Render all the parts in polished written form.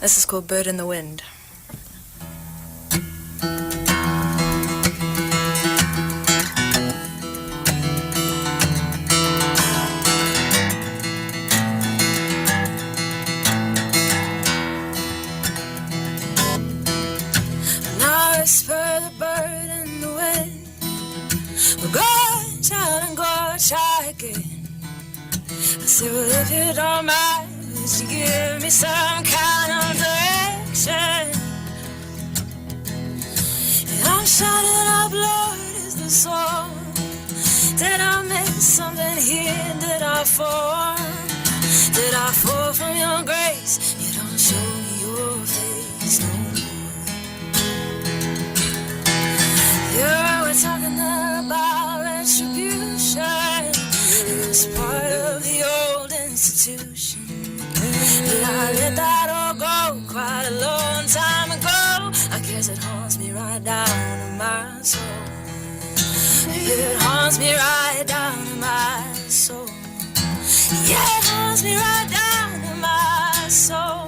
This is called Bird in the Wind. Whisper the bird in the wind. We'll go, child, and go, try again. I said, well, if you don't mind, would you give me some kind of direction? And I'm shouting out, Lord, is the song. Did I miss something here? Did I fall? Did I fall from your grace? You don't show me your face no more. We're talking about retribution. It's part of the old institution. But I let that all go quite a long time ago. I guess it haunts me right down to my soul. It haunts me right down to my soul. Yeah, it haunts me right down to my soul.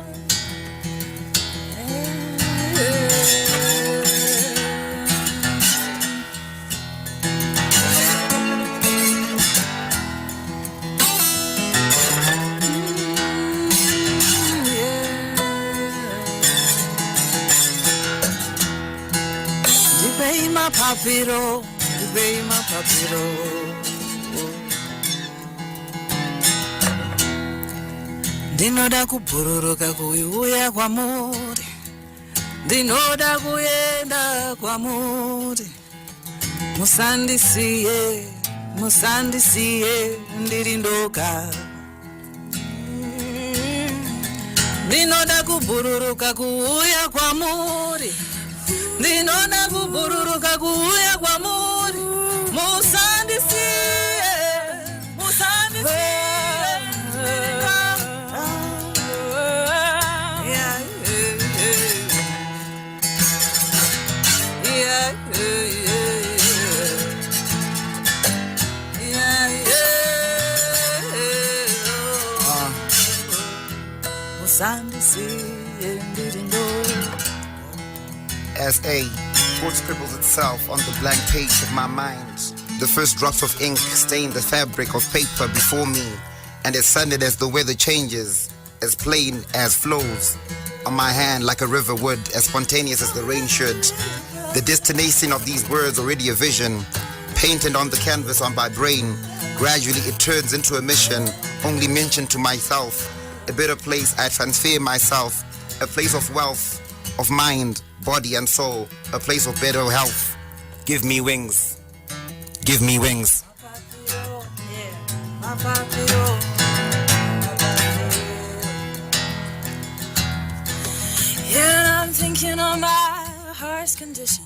My papiro, baby, my papiro. Ndinoda kubururuka kuuya kwamuri, ndinoda kuenda kwamuri. Musandisiye, musandisiye, ndiri ndoga. Ndinoda kubururuka kuuya kwamuri. Ndinoda kubururuka kuuya kwamuri. Musandisiye, musandisiye. Musandisiye, ndiri ndoga. As a thought scribbles itself on the blank page of my mind, the first drops of ink stain the fabric of paper before me, and as sudden as the weather changes, as plain as flows on my hand like a river would, as spontaneous as the rain should. The destination of these words already a vision, painted on the canvas on my brain. Gradually it turns into a mission, only mentioned to myself. A better place I transfer myself, a place of wealth, of mind, body and soul, a place of better health. Give me wings. Give me wings. Yeah, I'm thinking on my heart's condition.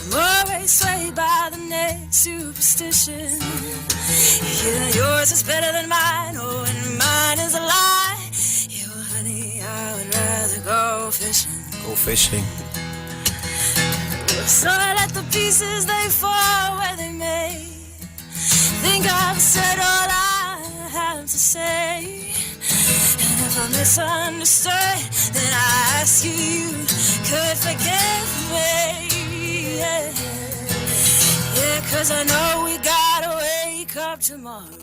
I'm always swayed by the next superstition. Yeah, yours is better than mine, oh, and mine is a lie. Yeah, well, honey, I would rather go fishing. Go fishing. So I let the pieces, they fall where they may. Think I've said all I have to say. And if I misunderstood, then I ask you could forgive me. Yeah, yeah, 'cause I know we gotta wake up tomorrow.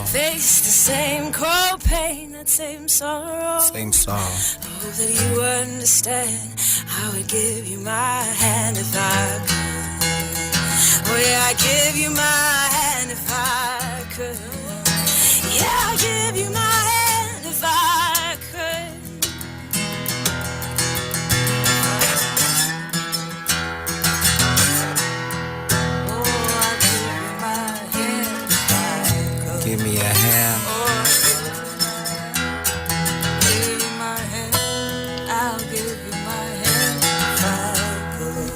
Face the same cold pain, that same sorrow. Same sorrow. I hope that you understand. I would give you my hand if I could. Oh yeah, I'd give you my hand if I could. Yeah, I'd give you my hand if I could. Oh, I'd give you my hand if I could. Give me a hand. Give you my hand, I'll give you my hand if I could.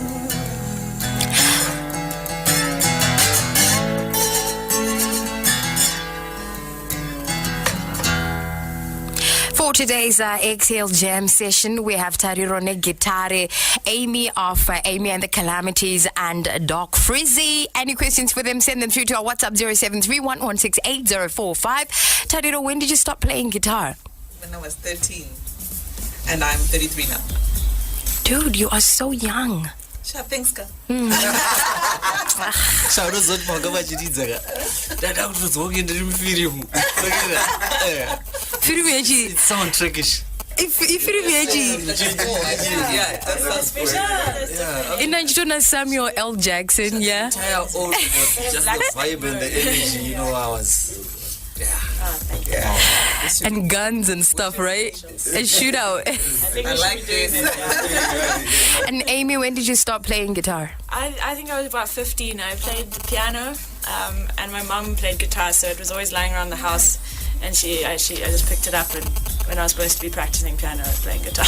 For today's Exhale Jam session, we have Tarirone Gitare, Amy of Amy and the Calamities, and Doc Frizzy. Any questions for them, send them through to our WhatsApp 0731168045. Tariro, when did you stop playing guitar? When I was 13. And I'm 33 now. Dude, you are so young. Sure, thanks, girl. Sound trickish. Inajitona Samuel L. Jackson, yeah. Just the vibe and the energy, you know, I was. And guns and stuff, right? A shootout. I like this. And Amy, when did you start playing guitar? I think I was about 15. I played the piano, and my mum played guitar, so it was always lying around the house. And I just picked it up, and when I was supposed to be practicing piano, I was playing guitar.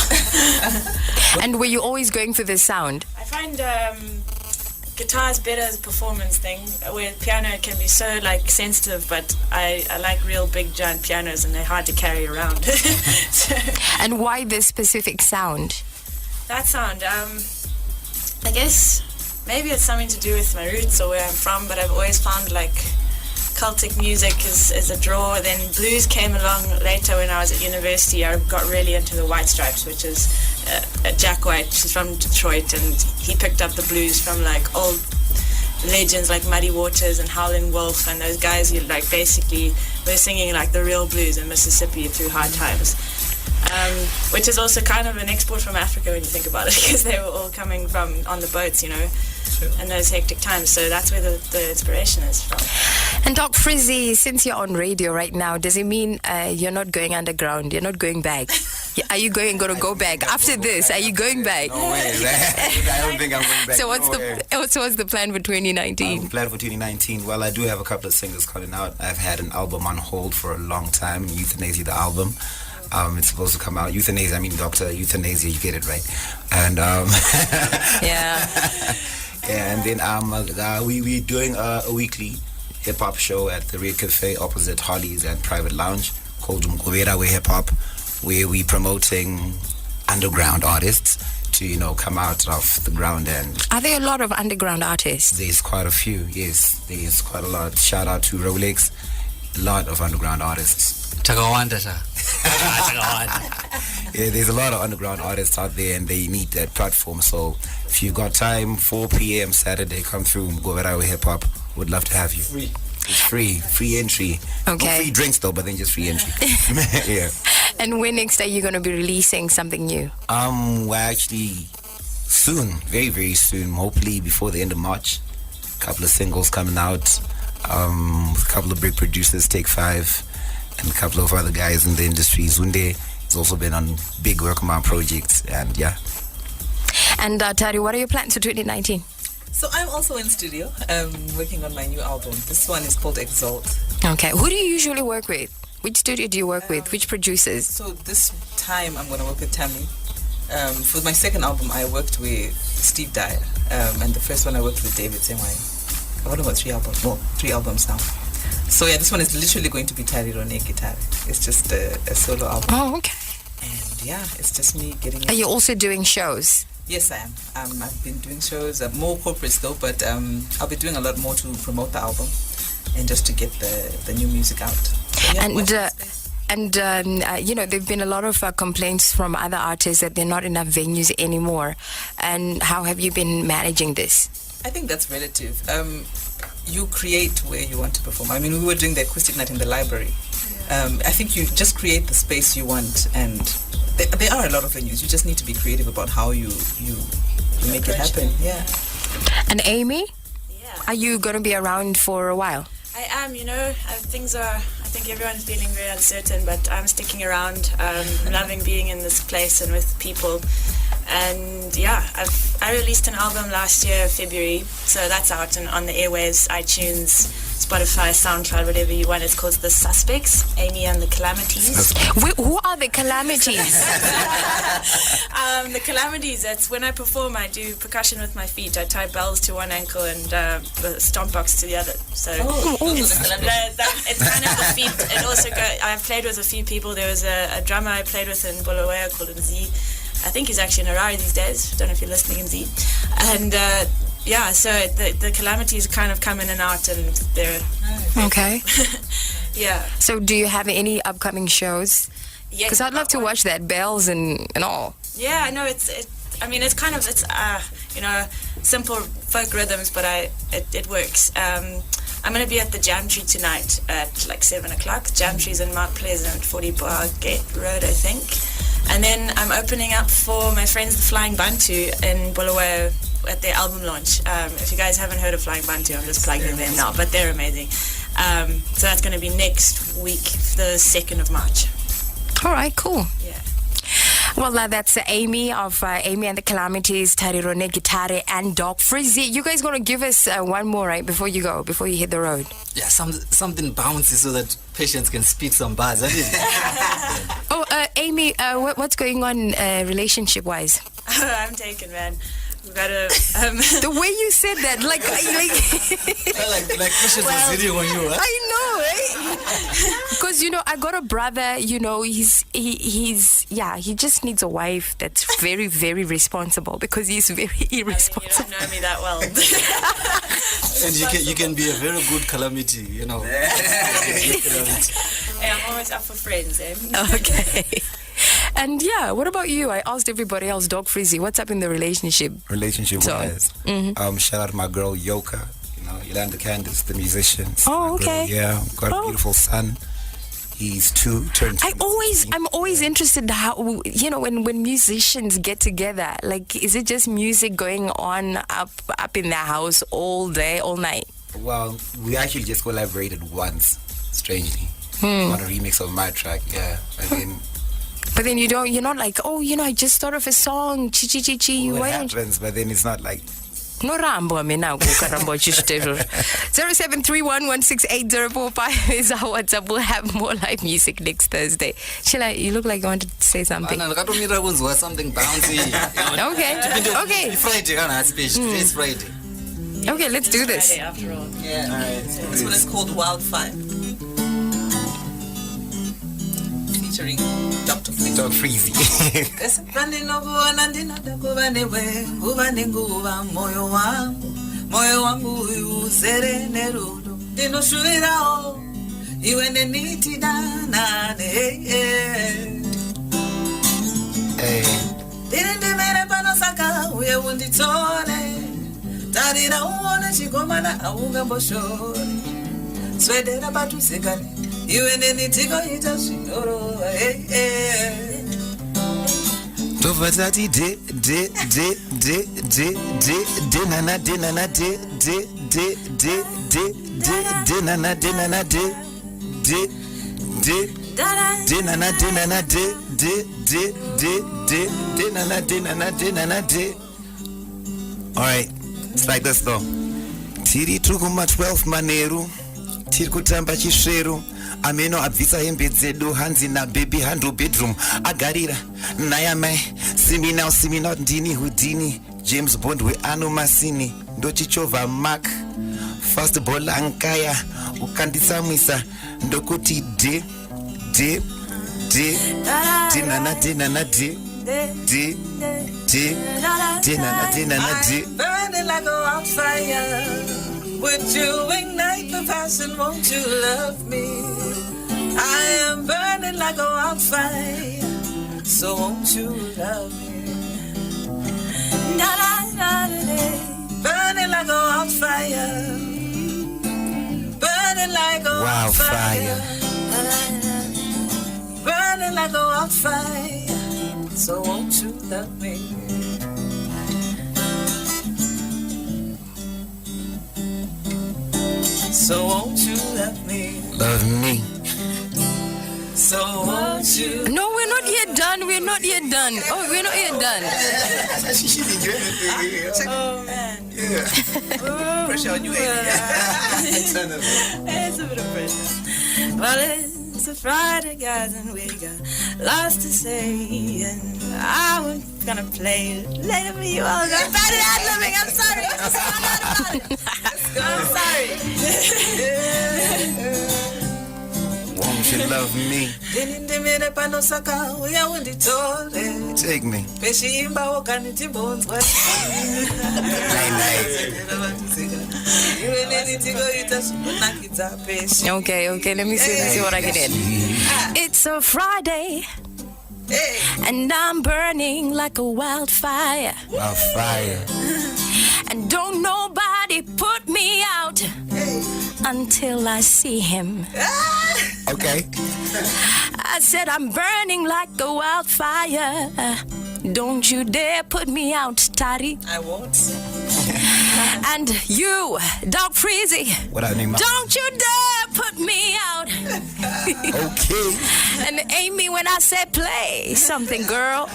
And were you always going for this sound? I find guitar is better as a performance thing, where piano can be so like sensitive, but I like real big giant pianos, and they're hard to carry around. So, And why this specific sound? that sound, I guess maybe it's something to do with my roots or where I'm from, but I've always found like Celtic music is a draw. Then blues came along later when I was at university. I got really into the White Stripes, which is Jack White. She's from Detroit, and he picked up the blues from like old legends like Muddy Waters and Howlin' Wolf, and those guys who like basically were singing like the real blues in Mississippi through hard times. Which is also kind of an export from Africa when you think about it, because they were all coming from on the boats, you know, in those hectic times. So that's where the inspiration is from. And Doc Frizzy, since you're on radio right now, does it mean you're not going underground? You're not going back? Are you going to go back after this? Are you going back? No way. I don't think I'm going back. So what's No way. what's the plan for 2019? Plan for 2019. Well, I do have a couple of singles coming out. I've had an album on hold for a long time, Euthanasia, the album. It's supposed to come out. Euthanasia, I mean Dr. Euthanasia, you get it right. And Yeah. yeah, and then we're doing a weekly hip-hop show at the Red Cafe opposite Holly's and Private Lounge called Mkubera We Hip Hop, where we're promoting underground artists to, you know, come out of the ground. And Are there a lot of underground artists? there's quite a few, yes. There's quite a lot. Shout out to Rolex, a lot of underground artists. Takawanda, sir. Takawanda. Yeah, there's a lot of underground artists out there, and they need that platform. So if you've got time, 4 p.m. Saturday, come through Mkubera We Hip Hop. Would love to have you. Free. It's free entry. Okay. No free drinks though, but then just free entry. Yeah. And when next are you going to be releasing something new? We're actually soon, very, very soon, hopefully before the end of March. A couple of singles coming out. A couple of big producers, Take 5, and a couple of other guys in the industry. Zunde has also been on big work on my projects, and yeah. And Tari, what are your plans for 2019? So I'm also in studio, working on my new album. This one is called Exalt. Okay. Who do you usually work with? Which studio do you work with? Which producers? So this time I'm going to work with Tammy. For my second album, I worked with Steve Dyer, and the first one I worked with David Semwai. I've got about 3 albums. Well, 3 albums now. So yeah, this one is literally going to be Tari Rone Guitar. It's just a solo album, Oh, okay. and yeah, it's just me getting. Are you also doing shows? Yes, I am. I've been doing shows, more corporates though, but I'll be doing a lot more to promote the album and just to get the new music out. So, yeah, watch this space. And you know, there've been a lot of complaints from other artists that there are not enough venues anymore. And how have you been managing this? I think that's relative. You create where you want to perform. I mean, we were doing the acoustic night in the library. I think you just create the space you want, and there are a lot of venues. You just need to be creative about how you make it happen. Yeah. And Amy, Yeah. are you going to be around for a while? I am, you know, I think everyone's feeling very uncertain, but I'm sticking around. I'm loving being in this place and with people. And yeah, I released an album last year, February, so that's out and on the airwaves, iTunes, Spotify, SoundCloud, whatever you want. It's called The Suspects, Amy and the Calamities. Who are the Calamities? The Calamities, that's when I perform, I do percussion with my feet. I tie bells to one ankle and the stomp box to the other. So it's kind of the feet. It also I've played with a few people. There was a drummer I played with in Bulawayo called Mz. I think he's actually in Harare these days. Don't know if you're listening, Mz. And yeah, so the Calamities kind of come in and out, and they're Okay. yeah. So do you have any upcoming shows? Yeah, Because I'd love to watch that, bells and all. Yeah, I know it's simple folk rhythms, but it works. I'm going to be at the Jam Tree tonight at like 7 o'clock. Jam Tree's in Mount Pleasant, 40 Bargate Road, I think. And then I'm opening up for my friends, the Flying Bantu, in Bulawayo at their album launch. If you guys haven't heard of Flying Bantu, I'm just plugging them now, but they're amazing. So that's going to be next week, the 2nd of March. All right, cool. Yeah. Well, that's Amy of Amy and the Calamities, Tarirone Gitare, and Doc Frizzy. You guys going to give us one more, right, before you hit the road? Yeah, something bouncy so that patients can speak some bars. Oh, Amy, what's going on relationship-wise? I'm taken, man. We've got to... The way you said that, like patients were sitting on you, huh? I know, right? Because, I got a brother, he just needs a wife that's very, very responsible because he's very irresponsible. You don't know me that well. And you can be a very good calamity, Hey, I'm always up for friends, eh? Okay. And what about you? I asked everybody else, Doc Frizzy, what's up in the relationship? Relationship-wise, shout out to my girl Yoka, Yolanda Candace, the musician. Oh, okay. Got a beautiful son. He's 2, turned 2. I'm always interested how, when musicians get together, like, is it just music going on up in the house all day, all night? Well, we actually just collaborated once, strangely, on a remix of my track, But then you're not like, I just thought of a song, chi. Well, it happens, but then it's not like... No rambo, I mean, now go karambo 0731168045 is our WhatsApp. We'll have more live music next Thursday. Sheila, you look like you wanted to say something. Something bouncy. Okay. Friday, it's Friday. Okay, let's do this. Friday, after all. Yeah. All right. This one is called Wildfire. Featuring Dr. Frizzy. Doc Frizzy. Moyo wangu uzere nerudo dinoshuriraho iwe neniti danane dirindimere panosaka uye unditore tarira uone chigomana aungamboshore swedera patuzikane iwe nenitiko ita zvinoro Tovatati de nana de nana de nana de nana de nana de nana de nana de. All right, it's like this though. Tiri tukuma 12 maneru, tiri kutamba chisheru. Ameno abvisa hembe dzedu hanzi na baby 100 bedroom agarira nayamai simi now ndini hudini James Bond we ano masini ndochichovha mark fast ball ankaya ukanditsamwisa ndokuti de nana de nana de nana de. Burning like a wildfire. Would you ignite the passion? Won't you love me? I am burning like a wildfire. So won't you love me? Burning like a wildfire. Burning like a wildfire. Burning like a wildfire. So won't you love me? So won't you love me? Love me. So won't you? No, we're not yet done. We're not yet done. Oh, we're not yet done. Oh, man. Pressure on you, It's a bit of pressure. Well, it's a Friday, guys, and we got lots to say. And I was gonna play it later for you all. I'm bad at ad-libbing. I'm sorry. I just found out about it. I'm sorry. Won't you love me? Dirindimere panosaka uya unditore Take me. Peshimba okaniti bonzwa. Okay, let me see what I can get. It's a Friday, and I'm burning like a wildfire. A fire. And don't nobody put me out until I see him. Okay. I said I'm burning like a wildfire. Don't you dare put me out, Tari. I won't. And you, Dog Freezy. What I name? Don't you dare put me out. Okay. And Amy, when I said play something, girl,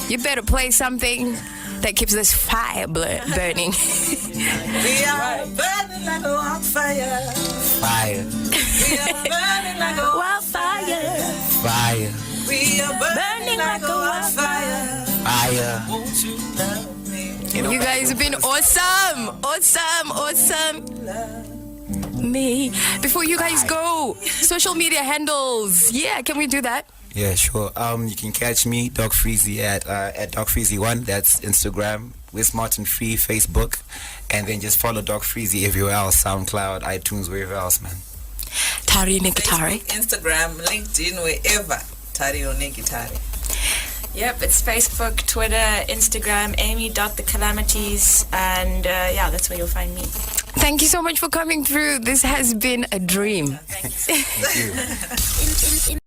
you better play something that keeps this fire burning. We are burning like a wildfire. Fire. We are burning like a Wildfire. Fire. We are burning like a wildfire. Fire. Won't you love me? You guys have been awesome. Me. Before you guys go, social media handles. Yeah, can we do that? Yeah, sure. You can catch me, Dog Freezy, at Dog Freezy1. That's Instagram. With Martin Free, Facebook. And then just follow Dog Freezy everywhere else. SoundCloud, iTunes, wherever else, man. Tari Nekitari. Instagram, LinkedIn, wherever. Tari Onegitari. Yep, it's Facebook, Twitter, Instagram, Amy.thecalamities, and yeah, that's where you'll find me. Thank you so much for coming through. This has been a dream. Thank you. Thank you.